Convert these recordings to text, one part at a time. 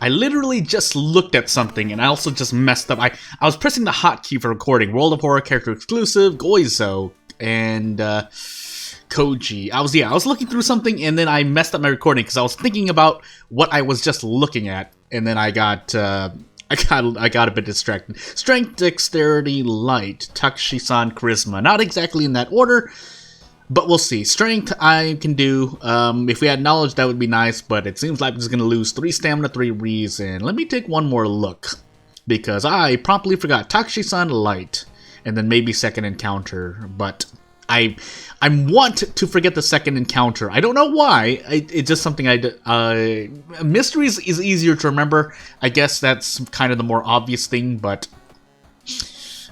I literally just looked at something, and I also just messed up. I was pressing the hotkey for recording. World of Horror character exclusive, Goizo, and Koji. I was looking through something, and then I messed up my recording because I was thinking about what I was just looking at, and then I got a bit distracted. Strength, Dexterity, Light, Takushi-san, Charisma. Not exactly in that order, but we'll see. Strength, I can do. If we had Knowledge, that would be nice, but it seems like I'm just going to lose 3 Stamina, 3 Reason. Let me take one more look, because I promptly forgot. Takushi-san, Light, and then maybe Second Encounter, but I want to forget the second encounter. I don't know why. It's just something Mysteries is easier to remember. I guess that's kind of the more obvious thing, but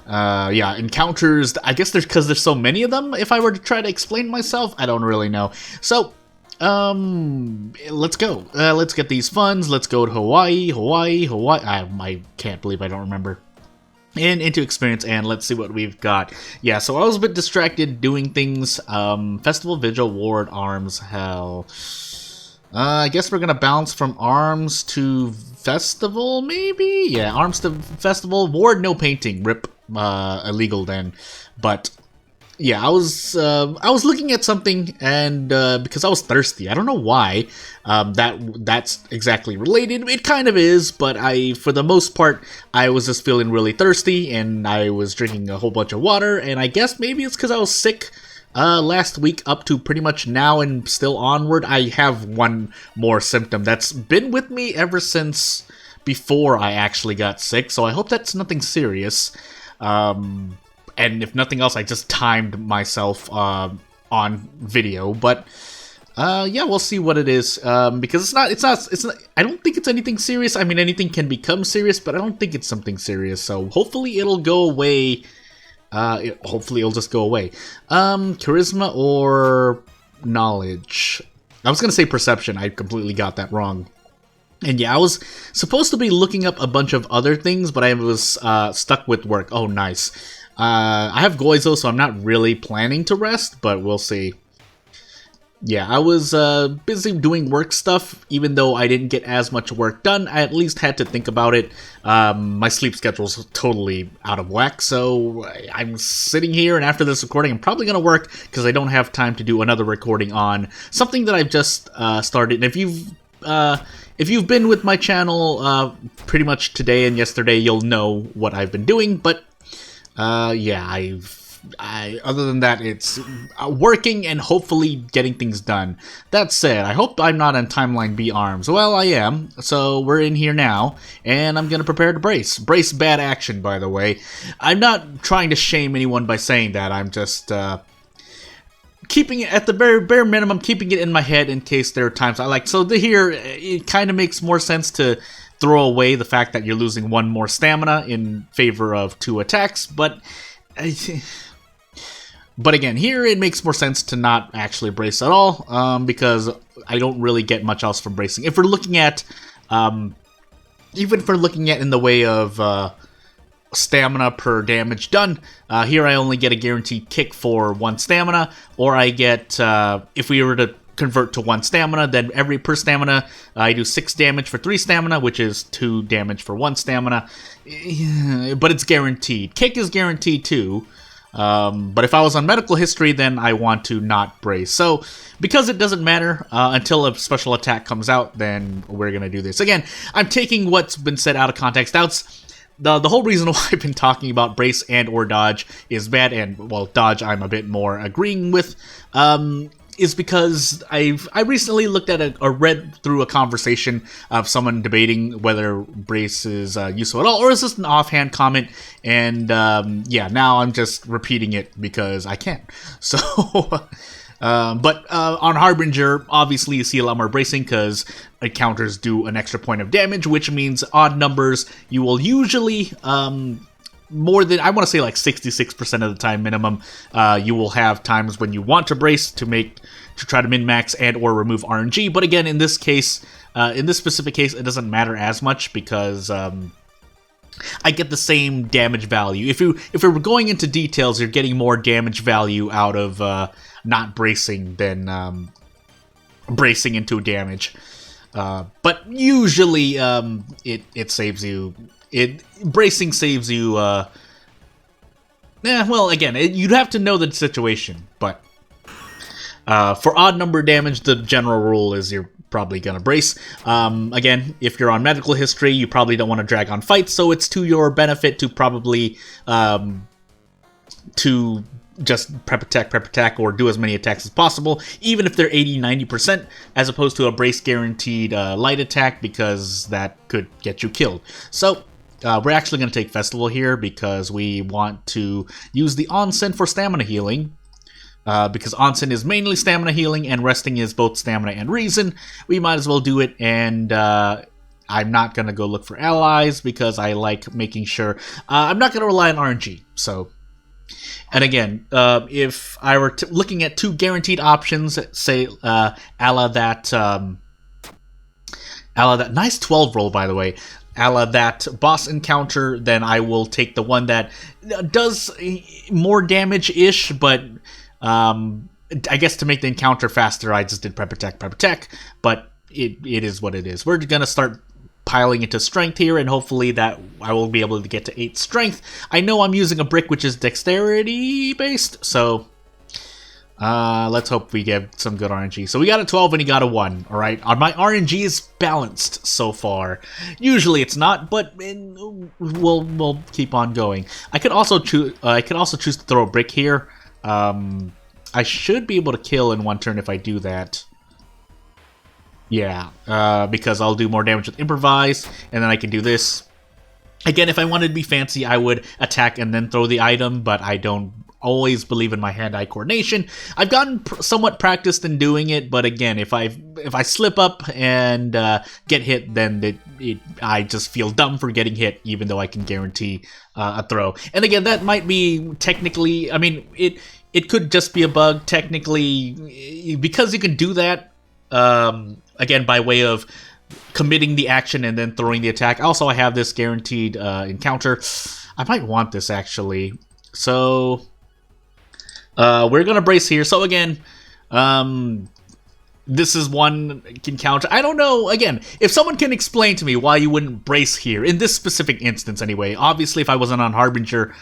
yeah, encounters, I guess because there's so many of them. If I were to try to explain myself, I don't really know. So, let's go. Let's get these funds. Let's go to Hawaii. I can't believe I don't remember. And into experience, and let's see what we've got. Yeah, so I was a bit distracted doing things. Festival, Vigil, Ward, Arms, Hell. I guess we're gonna bounce from Arms to Festival, maybe? Yeah, Arms to Festival. Ward, no painting. RIP. Illegal then. But yeah, I was looking at something, and because I was thirsty, I don't know why. That's exactly related. It kind of is, but for the most part, I was just feeling really thirsty, and I was drinking a whole bunch of water. And I guess maybe it's because I was sick last week up to pretty much now and still onward. I have one more symptom that's been with me ever since before I actually got sick. So I hope that's nothing serious. And if nothing else, I just timed myself on video, but yeah, we'll see what it is. Because it's not. I don't think it's anything serious. I mean, anything can become serious, but I don't think it's something serious. So hopefully it'll go away. Hopefully it'll just go away. Charisma or knowledge? I was gonna say perception. I completely got that wrong. And yeah, I was supposed to be looking up a bunch of other things, but I was stuck with work. Oh, nice. I have Goizo, so I'm not really planning to rest, but we'll see. Yeah, I was busy doing work stuff. Even though I didn't get as much work done, I at least had to think about it. My sleep schedule's totally out of whack, so I'm sitting here, and after this recording, I'm probably going to work, because I don't have time to do another recording on something that I've just started. And if you've been with my channel pretty much today and yesterday, you'll know what I've been doing, but yeah, other than that, it's working and hopefully getting things done. That said, I hope I'm not on Timeline B Arms. Well, I am, so we're in here now, and I'm gonna prepare to brace. Brace bad action, by the way. I'm not trying to shame anyone by saying that. I'm just keeping it at the bare minimum, keeping it in my head in case there are times I like. So here, it kind of makes more sense to throw away the fact that you're losing 1 more stamina in favor of 2 attacks, but again, here it makes more sense to not actually brace at all, because I don't really get much else from bracing. If we're looking at, even if we're looking at in the way of stamina per damage done, here I only get a guaranteed kick for 1 stamina, or I get, if we were to convert to 1 stamina, then per stamina I do 6 damage for 3 stamina, which is 2 damage for 1 stamina, but it's guaranteed. Kick is guaranteed too, but if I was on medical history, then I want to not brace. So because it doesn't matter until a special attack comes out, then we're gonna do this. Again, I'm taking what's been said out of context. The whole reason why I've been talking about brace and or dodge is bad, and well, dodge I'm a bit more agreeing with, is because I recently looked at or read through a conversation of someone debating whether brace is useful at all, or is this an offhand comment, and yeah, now I'm just repeating it because I can. So, but on Harbinger, obviously you see a lot more bracing because encounters do an extra point of damage, which means odd numbers, you will usually more than, I want to say like 66% of the time minimum, you will have times when you want to brace to try to min-max and or remove RNG. But again, in this case, in this specific case, it doesn't matter as much because I get the same damage value. If we were going into details, you're getting more damage value out of not bracing than bracing into damage. But usually it saves you. Bracing saves you. Well, again, you'd have to know the situation, but for odd number damage, the general rule is you're probably gonna brace. Again, if you're on medical history, you probably don't want to drag on fights, so it's to your benefit to probably to just prep attack, or do as many attacks as possible, even if they're 80-90%, as opposed to a brace guaranteed light attack, because that could get you killed. So we're actually going to take Festival here because we want to use the Onsen for stamina healing. Because Onsen is mainly stamina healing and resting is both stamina and reason, we might as well do it. And I'm not going to go look for allies because I like making sure I'm not going to rely on RNG. So, and again, if I were looking at two guaranteed options, say a la that nice 12 roll, by the way, a la that boss encounter, then I will take the one that does more damage-ish, but I guess to make the encounter faster, I just did prep attack, but it is what it is. We're gonna start piling into strength here, and hopefully that I will be able to get to 8 strength. I know I'm using a brick which is dexterity based, so let's hope we get some good RNG. So we got a 12 and he got a 1, alright? My RNG is balanced so far. Usually it's not, but we'll keep on going. I could also choose to throw a brick here. I should be able to kill in one turn if I do that. Yeah, because I'll do more damage with Improvise, and then I can do this. Again, if I wanted to be fancy, I would attack and then throw the item, but I don't always believe in my hand-eye coordination. I've gotten somewhat practiced in doing it, but again, if I slip up and get hit, then I just feel dumb for getting hit, even though I can guarantee a throw. And again, that might be technically, I mean, it could just be a bug technically, because you can do that. Again, by way of committing the action and then throwing the attack. Also, I have this guaranteed encounter. I might want this, actually. So, we're going to brace here. So, again, this is one encounter. I don't know, again, if someone can explain to me why you wouldn't brace here, in this specific instance anyway. Obviously, if I wasn't on Harbinger,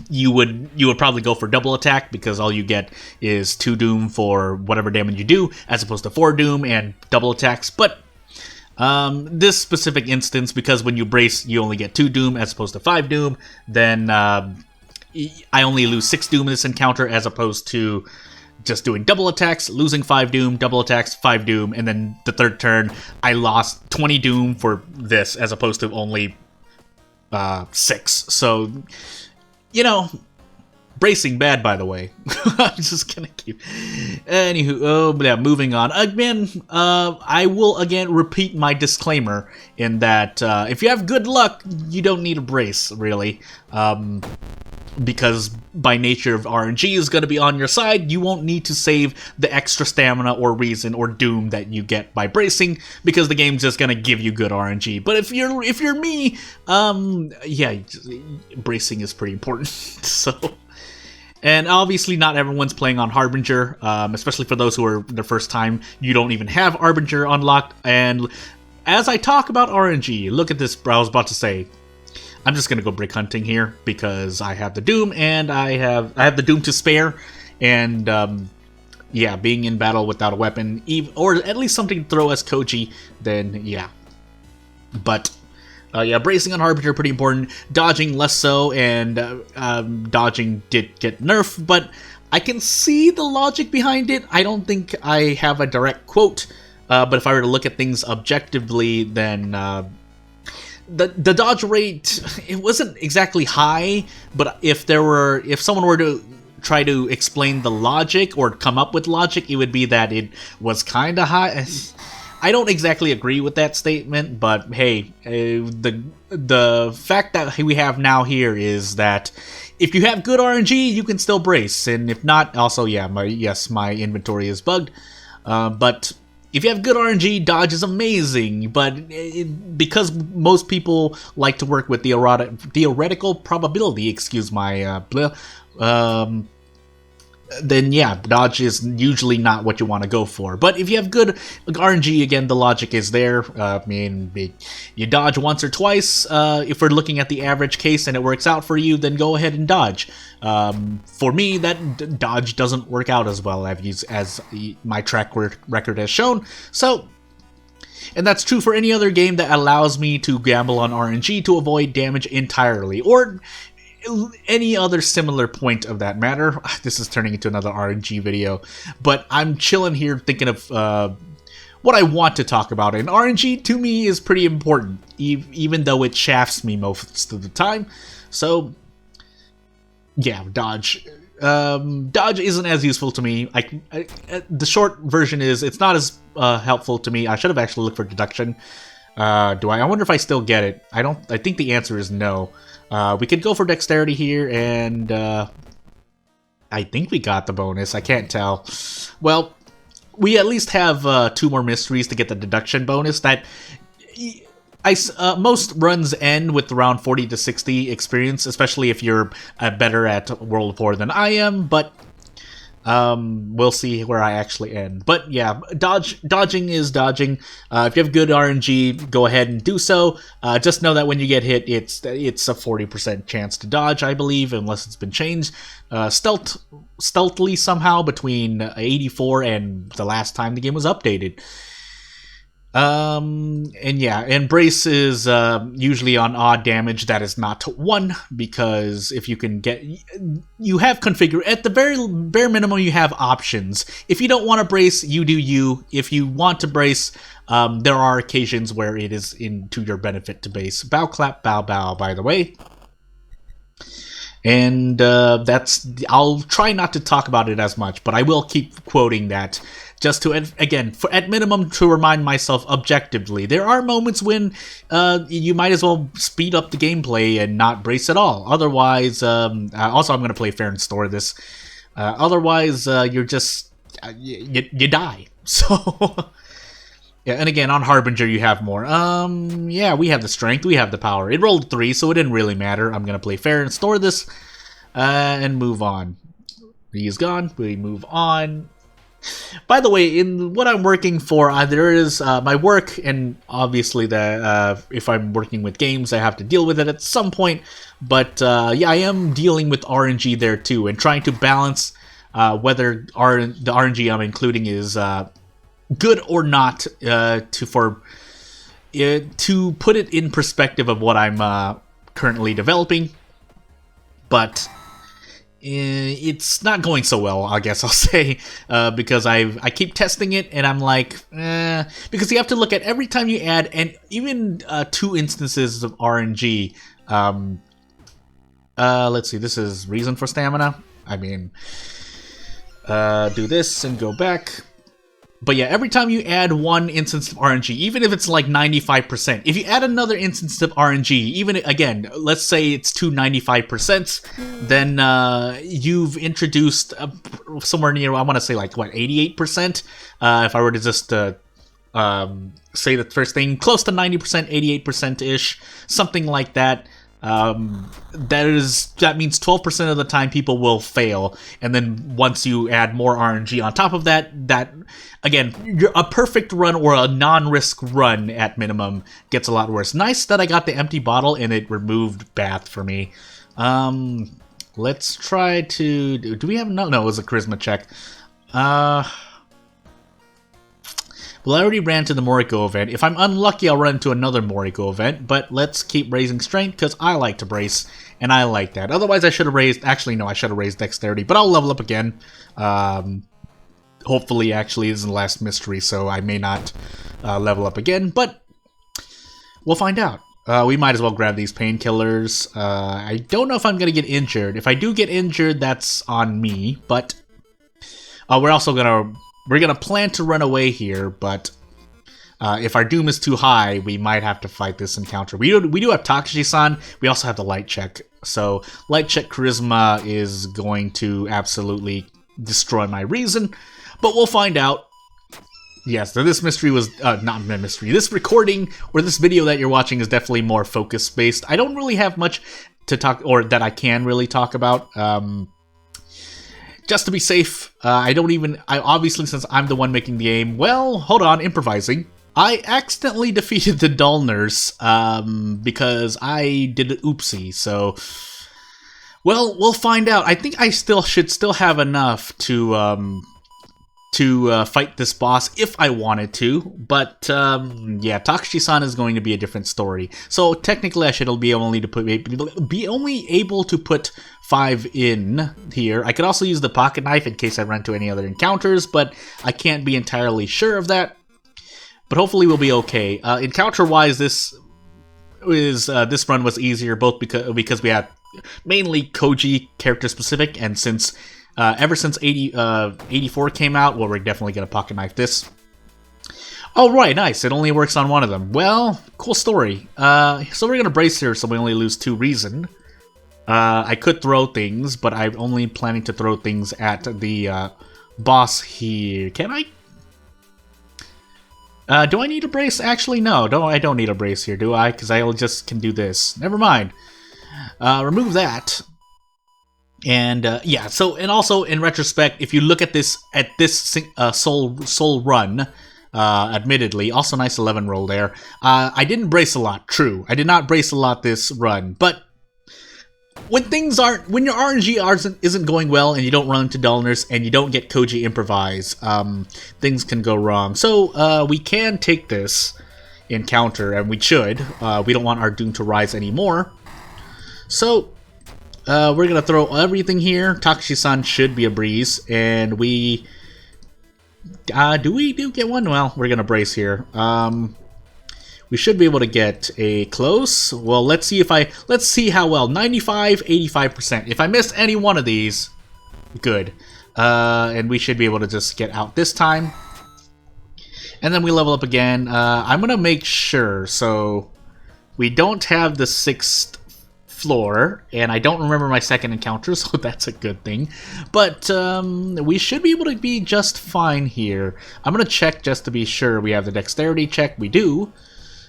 you would probably go for double attack, because all you get is 2 doom for whatever damage you do, as opposed to 4 doom and double attacks. But this specific instance, because when you brace you only get 2 doom as opposed to 5 doom, then I only lose 6 doom in this encounter, as opposed to just doing double attacks, losing 5 doom, double attacks, 5 doom, and then the third turn I lost 20 doom for this, as opposed to only 6. So, you know, bracing bad, by the way. I'm just gonna keep... Anywho, oh, yeah, moving on. Again, I will again repeat my disclaimer in that if you have good luck, you don't need a brace, really. Because by nature of RNG is going to be on your side, you won't need to save the extra stamina or reason or doom that you get by bracing, because the game's just going to give you good RNG. But if you're me, yeah, bracing is pretty important. So, and obviously not everyone's playing on Harbinger, especially for those who are their first time. You don't even have Harbinger unlocked. And as I talk about RNG, look at this. I was about to say, I'm just gonna go brick hunting here because I have the doom, and I have the doom to spare, and yeah, being in battle without a weapon, or at least something to throw as Koji, then yeah. But yeah, bracing on Harbinger pretty important. Dodging less so, and dodging did get nerfed, but I can see the logic behind it. I don't think I have a direct quote, but if I were to look at things objectively, then the dodge rate, it wasn't exactly high, but if someone were to try to explain the logic or come up with logic, it would be that it was kind of high. I don't exactly agree with that statement, but hey, the fact that we have now here is that if you have good RNG, you can still brace, and if not, also, yeah, my inventory is bugged, but if you have good RNG, dodge is amazing, but because most people like to work with theoretical probability, excuse my then yeah, dodge is usually not what you want to go for. But if you have good RNG, again, the logic is there. I mean, you dodge once or twice. If we're looking at the average case and it works out for you, then go ahead and dodge. For me, that dodge doesn't work out as well as my track record has shown. So, and that's true for any other game that allows me to gamble on RNG to avoid damage entirely, or any other similar point of that matter. This is turning into another RNG video, but I'm chilling here thinking of what I want to talk about, and RNG to me is pretty important, even though it shafts me most of the time. So yeah, dodge. Dodge isn't as useful to me. The short version is it's not as helpful to me. I should have actually looked for deduction. I wonder if I still get it. I think the answer is no. We could go for dexterity here, and I think we got the bonus. I can't tell. Well, we at least have 2 more mysteries to get the deduction bonus. That most runs end with around 40 to 60 experience, especially if you're better at World of War than I am, but we'll see where I actually end. But yeah, dodging is dodging. If you have good RNG, go ahead and do so. Just know that when you get hit, it's a 40% chance to dodge, I believe, unless it's been changed stealthily somehow between 84 and the last time the game was updated. And yeah, and brace is usually on odd damage that is not 1, because if you can get, you have configured, at the bare minimum you have options. If you don't want to brace, you do you. If you want to brace, there are occasions where it is to your benefit to brace. Bow clap bow bow, by the way. And I'll try not to talk about it as much, but I will keep quoting that. Just to, again, at minimum, to remind myself objectively, there are moments when you might as well speed up the gameplay and not brace at all. Otherwise, also I'm going to play fair and store this. Otherwise, you're just, you die. So, yeah, and again, on Harbinger, you have more. Yeah, we have the strength, we have the power. It rolled 3, so it didn't really matter. I'm going to play fair and store this, and move on. He is gone, we move on. By the way, in what I'm working for, there is my work, and obviously if I'm working with games, I have to deal with it at some point. But yeah, I am dealing with RNG there too, and trying to balance whether the RNG I'm including is good or not, to put it in perspective of what I'm currently developing. But it's not going so well, I guess I'll say, because I keep testing it, and I'm like, because you have to look at every time you add, and even 2 instances of RNG. Let's see, this is reason for stamina. I mean, do this and go back. But yeah, every time you add 1 instance of RNG, even if it's like 95%, if you add another instance of RNG, even, again, let's say it's 295%, then you've introduced somewhere near, I want to say like, what, 88%? If I were to just say the first thing, close to 90%, 88%-ish, something like that. That means 12% of the time people will fail, and then once you add more RNG on top of that, again, a perfect run or a non-risk run at minimum gets a lot worse. Nice that I got the empty bottle and it removed Bath for me. Let's try to do we have no it was a charisma check. Well, I already ran to the Moriko event. If I'm unlucky, I'll run to another Moriko event, but let's keep raising strength, because I like to brace, and I like that. Otherwise, I should have raised... Actually, no, I should have raised dexterity, but I'll level up again. Hopefully, actually, this is the last mystery, so I may not level up again, but we'll find out. We might as well grab these painkillers. I don't know if I'm going to get injured. If I do get injured, that's on me, but we're also going to... We're going to plan to run away here, but if our doom is too high, we might have to fight this encounter. We do have Takashi-san. We also have the light check. So light check charisma is going to absolutely destroy my reason, but we'll find out. Yes, so this mystery was, not a mystery. This recording, or this video that you're watching, is definitely more focus-based. I don't really have much to talk, or that I can really talk about. just to be safe, I obviously, since I'm the one making the game, well, hold on, improvising. I accidentally defeated the Dullners, because I did an oopsie, so... Well, we'll find out. I think I should still have enough to fight this boss if I wanted to, but yeah, Takashi-san is going to be a different story. So technically, I should be only able to put 5 in here. I could also use the pocket knife in case I run into any other encounters, but I can't be entirely sure of that. But hopefully, we'll be okay. Encounter-wise, this run was easier, both because we had mainly Koji character specific, and since ever since 84 came out, well, we're definitely gonna pocket knife this. Oh right, nice, it only works on one of them. Well, cool story. So we're gonna brace here so we only lose 2 reason. I could throw things, but I'm only planning to throw things at the boss here. Can I? Do I need a brace? Actually, no, I don't need a brace here, do I? Because I just can do this. Never mind. Remove that, and yeah. So, and also in retrospect, if you look at this soul run, admittedly, also nice 11 roll there. I didn't brace a lot. True, I did not brace a lot this run, but when your RNG isn't going well, and you don't run into Dullners, and you don't get Koji improvise, things can go wrong. So we can take this encounter, and we should. We don't want our doom to rise anymore. So, we're gonna throw everything here. Takashi-san should be a breeze, and we... do we get one? Well, we're gonna brace here. We should be able to get a close. Well, let's see how well. 95, 85%. If I miss any one of these, good. And we should be able to just get out this time. And then we level up again. I'm gonna make sure, so... We don't have the 6th floor, and I don't remember my second encounter, so that's a good thing. But we should be able to be just fine here. I'm gonna check just to be sure we have the dexterity check. We do.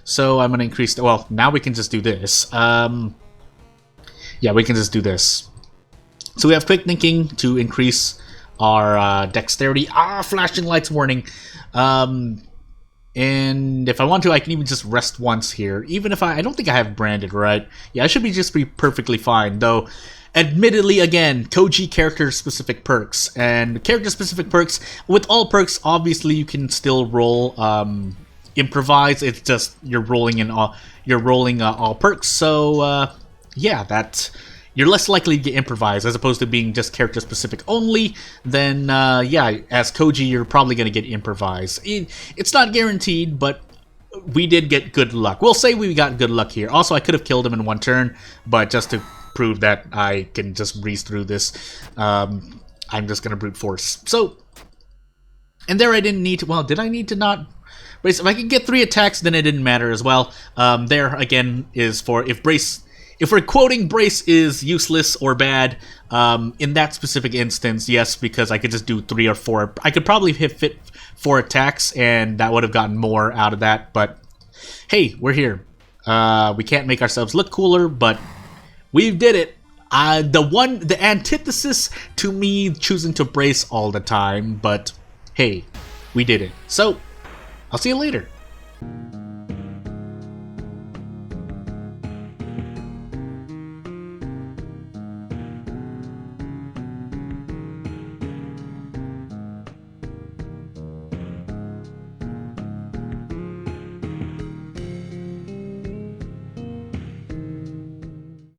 So I'm gonna increase. Well, now we can just do this. Yeah, we can just do this. So we have quick thinking to increase our dexterity. Flashing lights warning. And if I want to, I can even just rest once here. Even if I don't think I have branded, right? Yeah, I should be perfectly fine. Though, admittedly, again, Koji character-specific perks. And character-specific perks, with all perks, obviously you can still roll improvise. It's just you're rolling all perks. So yeah, you're less likely to get improvised, as opposed to being just character-specific only. Then, yeah, as Koji, you're probably going to get improvised. It's not guaranteed, but we did get good luck. We'll say we got good luck here. Also, I could have killed him in one turn, but just to prove that I can just breeze through this, I'm just going to brute force. So, and there I didn't need to... Well, did I need to not... Brace? If I could get 3 attacks, then it didn't matter as well. There, again, is for... If we're quoting brace is useless or bad, in that specific instance, yes, because I could just do 3 or 4. I could probably fit 4 attacks, and that would have gotten more out of that, but hey, we're here. We can't make ourselves look cooler, but we did it. The antithesis to me choosing to brace all the time, but hey, we did it. So, I'll see you later.